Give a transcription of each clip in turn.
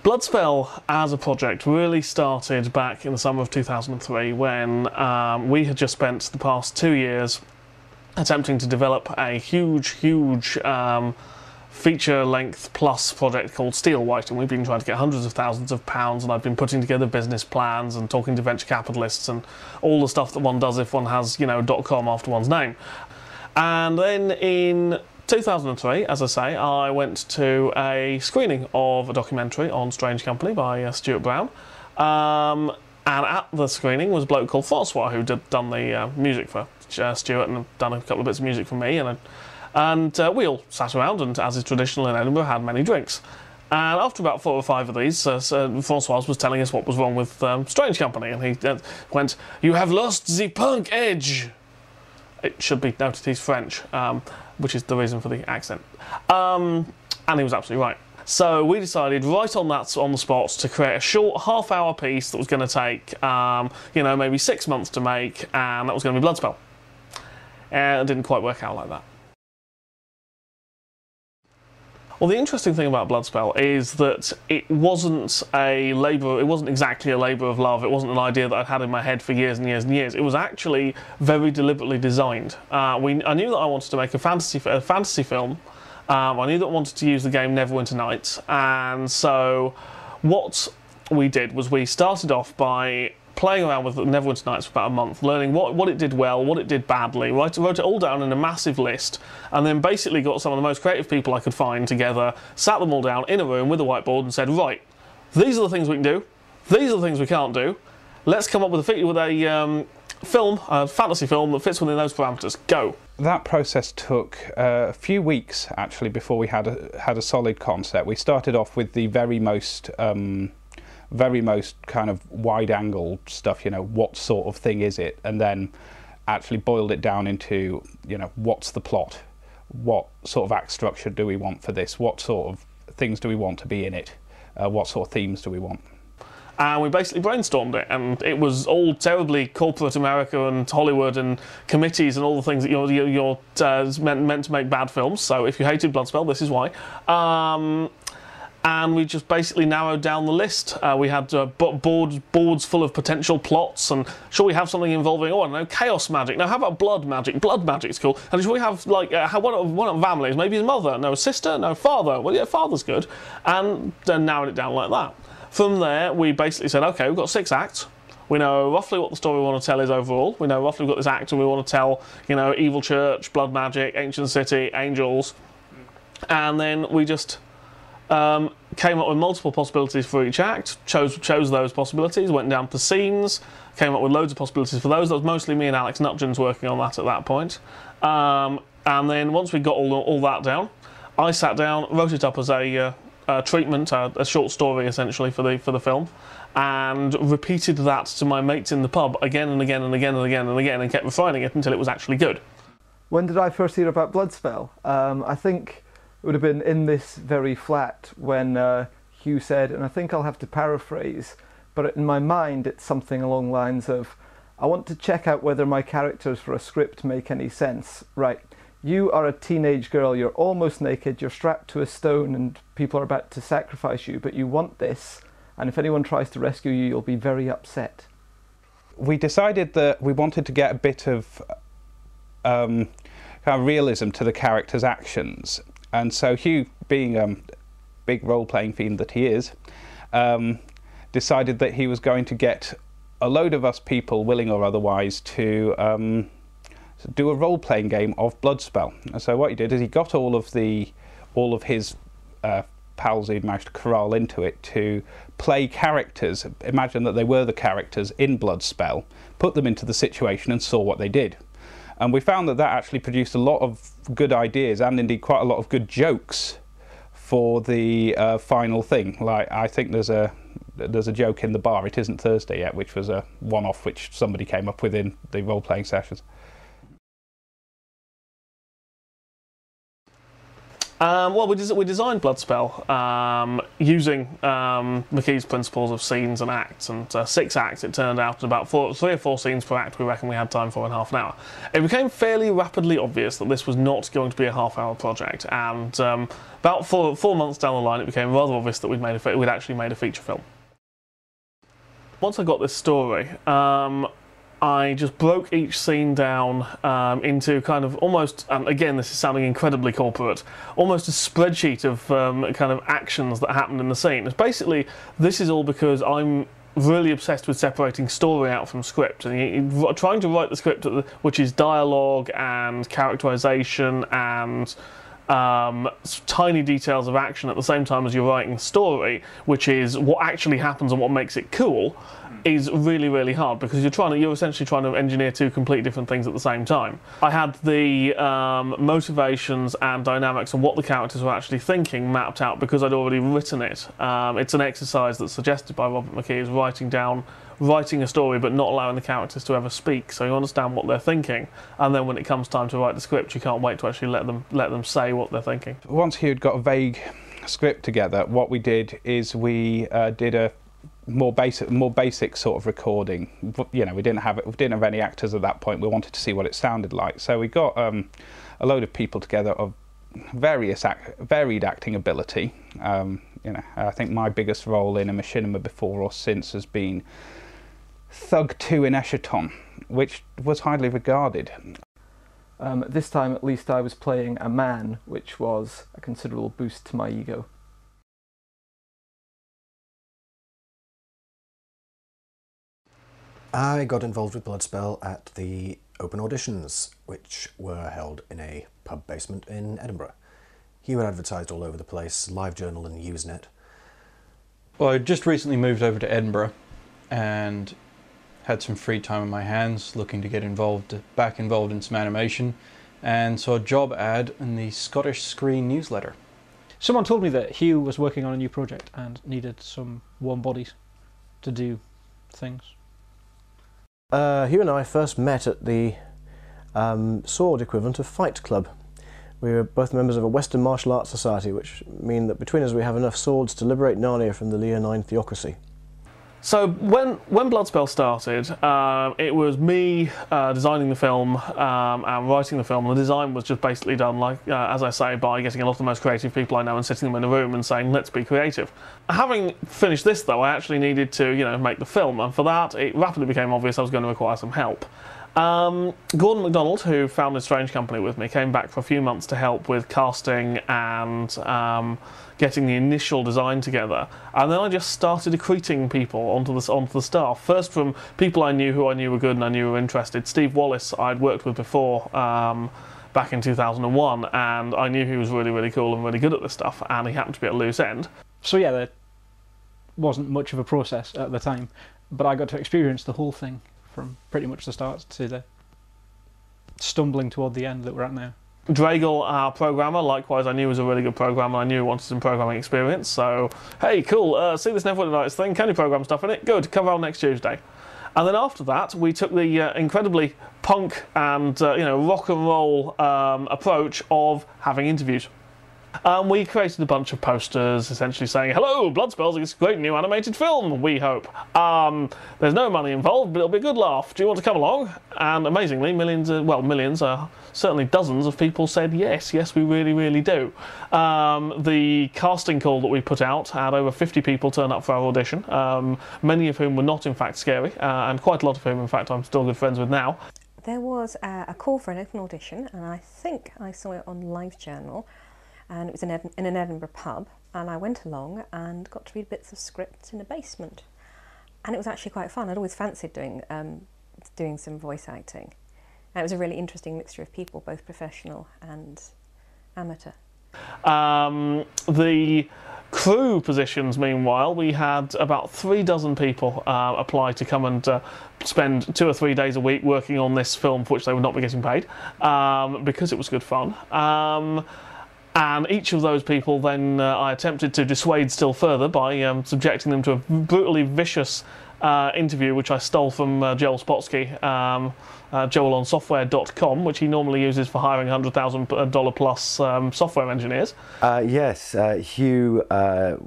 BloodSpell as a project really started back in the summer of 2003 when we had just spent the past 2 years attempting to develop a huge feature-length plus project called Steelwriting. We've been trying to get hundreds of thousands of pounds, and I've been putting together business plans and talking to venture capitalists and all the stuff that one does if one has, you know, .com after one's name. And then in 2003, as I say, I went to a screening of a documentary on Strange Company by Stuart Brown. And at the screening was a bloke called Francois who'd done the music for Stuart and done a couple of bits of music for me. And we all sat around and, as is traditional in Edinburgh, had many drinks. And after about 4 or 5 of these, Francois was telling us what was wrong with Strange Company. And he went, "You have lost the punk edge." It should be noted he's French, which is the reason for the accent. And he was absolutely right. So we decided right on the spot to create a short half-hour piece that was going to take, you know, maybe 6 months to make, and that was going to be BloodSpell. And it didn't quite work out like that. Well, the interesting thing about BloodSpell is that it wasn't exactly a labour of love. It wasn't an idea that I'd had in my head for years and years and years. It was actually very deliberately designed. I knew that I wanted to make a fantasy film. I knew that I wanted to use the game Neverwinter Nights, and so what we did was we started off by playing around with Neverwinter Nights for about a month, learning what it did well, what it did badly, wrote it all down in a massive list, and then basically got some of the most creative people I could find together, sat them all down in a room with a whiteboard and said, right, these are the things we can do, these are the things we can't do, let's come up with a fantasy film that fits within those parameters, go. That process took a few weeks, actually, before we had a solid concept. We started off with the very most kind of wide-angle stuff, you know, what sort of thing is it, and then actually boiled it down into, you know, what's the plot, what sort of act structure do we want for this, what sort of things do we want to be in it, what sort of themes do we want. And we basically brainstormed it, and it was all terribly corporate America and Hollywood and committees and all the things that you're meant to make bad films. So if you hated BloodSpell, this is why. And we just basically narrowed down the list. We had boards full of potential plots, and should we have something involving, oh, I don't know, chaos magic? Now, how about blood magic? Blood magic's cool. And should we have, like, one of families? Maybe his mother? No, sister? No, father? Well, yeah, father's good. And then narrowed it down like that. From there, we basically said, okay, we've got 6 acts. We know roughly what the story we want to tell is overall. We know roughly we've got this act and we want to tell, you know, evil church, blood magic, ancient city, angels. And then we just came up with multiple possibilities for each act, chose those possibilities, went down to scenes, came up with loads of possibilities for those. That was mostly me and Alex Nutgens working on that at that point. And then once we got all that down, I sat down, wrote it up as a treatment, a short story essentially for the film, and repeated that to my mates in the pub again and again and again and again and again, and kept refining it until it was actually good. When did I first hear about BloodSpell? I think it would have been in this very flat when Hugh said, and I think I'll have to paraphrase, but in my mind it's something along the lines of, I want to check out whether my characters for a script make any sense. Right, you are a teenage girl, you're almost naked, you're strapped to a stone and people are about to sacrifice you, but you want this, and if anyone tries to rescue you, you'll be very upset. We decided that we wanted to get a bit of kind of realism to the character's actions. And so Hugh, being a big role-playing fiend that he is, decided that he was going to get a load of us people, willing or otherwise, to do a role-playing game of BloodSpell. And so what he did is he got all of his pals he'd managed to corral into it to play characters. Imagine that they were the characters in BloodSpell, put them into the situation and saw what they did. And we found that actually produced a lot of good ideas and indeed quite a lot of good jokes for the final thing. Like, I think there's a joke in the bar, "It isn't Thursday yet," which was a one-off which somebody came up with in the role-playing sessions. Well, we designed BloodSpell using McKee's principles of scenes and acts, and 6 acts it turned out, about 3 or 4 scenes per act we reckon we had time for in half an hour. It became fairly rapidly obvious that this was not going to be a half-hour project, and about 4 months down the line it became rather obvious that we'd actually made a feature film. Once I got this story, I just broke each scene down into kind of almost, and again this is sounding incredibly corporate, almost a spreadsheet of kind of actions that happened in the scene. It's basically, this is all because I'm really obsessed with separating story out from script, and trying to write the script which is dialogue and characterization and tiny details of action at the same time as you're writing the story, which is what actually happens and what makes it cool, is really, really hard, because you're essentially trying to engineer 2 completely different things at the same time. I had the motivations and dynamics and what the characters were actually thinking mapped out because I'd already written it. It's an exercise that's suggested by Robert McKee, is writing a story but not allowing the characters to ever speak, so you understand what they're thinking, and then when it comes time to write the script you can't wait to actually let them say what they're thinking. Once he had got a vague script together, what we did is we did a more basic sort of recording. You know, we didn't have any actors at that point. We wanted to see what it sounded like, so we got a load of people together of varied acting ability. You know, I think my biggest role in a Machinima before or since has been Thug 2 in Eschaton, which was highly regarded. This time at least I was playing a man, which was a considerable boost to my ego. I got involved with BloodSpell at the open auditions, which were held in a pub basement in Edinburgh. Hugh had advertised all over the place, LiveJournal and Usenet. Well, I just recently moved over to Edinburgh and had some free time on my hands, looking to get back involved in some animation, and saw a job ad in the Scottish Screen newsletter. Someone told me that Hugh was working on a new project and needed some warm bodies to do things. Hugh and I first met at the sword equivalent of Fight Club. We were both members of a Western martial arts society, which mean that between us we have enough swords to liberate Narnia from the Leonine theocracy. So when BloodSpell started, it was me designing the film and writing the film. The design was just basically done, like as I say, by getting a lot of the most creative people I know and sitting them in a room and saying, let's be creative. Having finished this though, I actually needed to, you know, make the film, and for that it rapidly became obvious I was going to require some help. Gordon MacDonald, who founded Strange Company with me, came back for a few months to help with casting and getting the initial design together, and then I just started recruiting people onto the staff. First from people I knew who I knew were good and I knew were interested. Steve Wallace I'd worked with before back in 2001, and I knew he was really, really cool and really good at this stuff, and he happened to be at loose end. So yeah, there wasn't much of a process at the time, but I got to experience the whole thing from pretty much the start to the stumbling toward the end that we're at now. Dragal, our programmer, likewise I knew was a really good programmer. I knew he wanted some programming experience, so hey, cool, see this Never Would Have Noticed thing, can you program stuff in it? Good, come around next Tuesday. And then after that we took the incredibly punk and you know, rock and roll approach of having interviews. We created a bunch of posters essentially saying, hello, BloodSpell's a great new animated film, we hope. There's no money involved, but it'll be a good laugh. Do you want to come along? And amazingly, millions, certainly dozens of people said yes, we really, really do. The casting call that we put out had over 50 people turn up for our audition, many of whom were not in fact scary, and quite a lot of whom in fact I'm still good friends with now. There was a call for an open audition, and I think I saw it on LiveJournal. And it was in an Edinburgh pub, and I went along and got to read bits of script in a basement, and it was actually quite fun. I'd always fancied doing some voice acting, and it was a really interesting mixture of people, both professional and amateur. The crew positions, meanwhile, we had about 36 people apply to come and spend 2 or 3 days a week working on this film for which they would not be getting paid, because it was good fun. And each of those people then I attempted to dissuade still further by subjecting them to a brutally vicious interview, which I stole from Joel Spotsky, joelonsoftware.com, which he normally uses for hiring $100,000 plus software engineers. Yes, Hugh,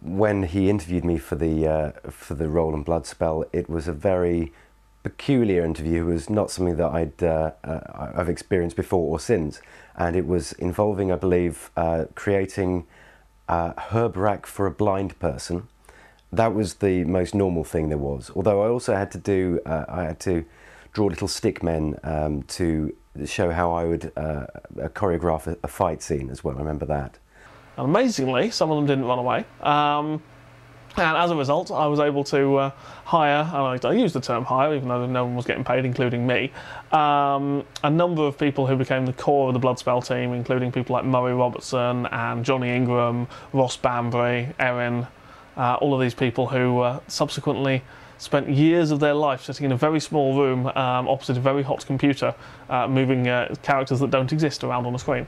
when he interviewed me for the role in BloodSpell, it was a very peculiar interview. It was not something that I've experienced before or since, and it was involving, I believe, creating a herb rack for a blind person. That was the most normal thing there was. Although I also had to draw little stick men to show how I would choreograph a fight scene as well. I remember that. And amazingly, some of them didn't run away. And as a result, I was able to hire, and I use the term hire, even though no one was getting paid, including me, a number of people who became the core of the BloodSpell team, including people like Murray Robertson and Johnny Ingram, Ross Bambury, Erin, all of these people who subsequently spent years of their life sitting in a very small room opposite a very hot computer, moving characters that don't exist around on a screen.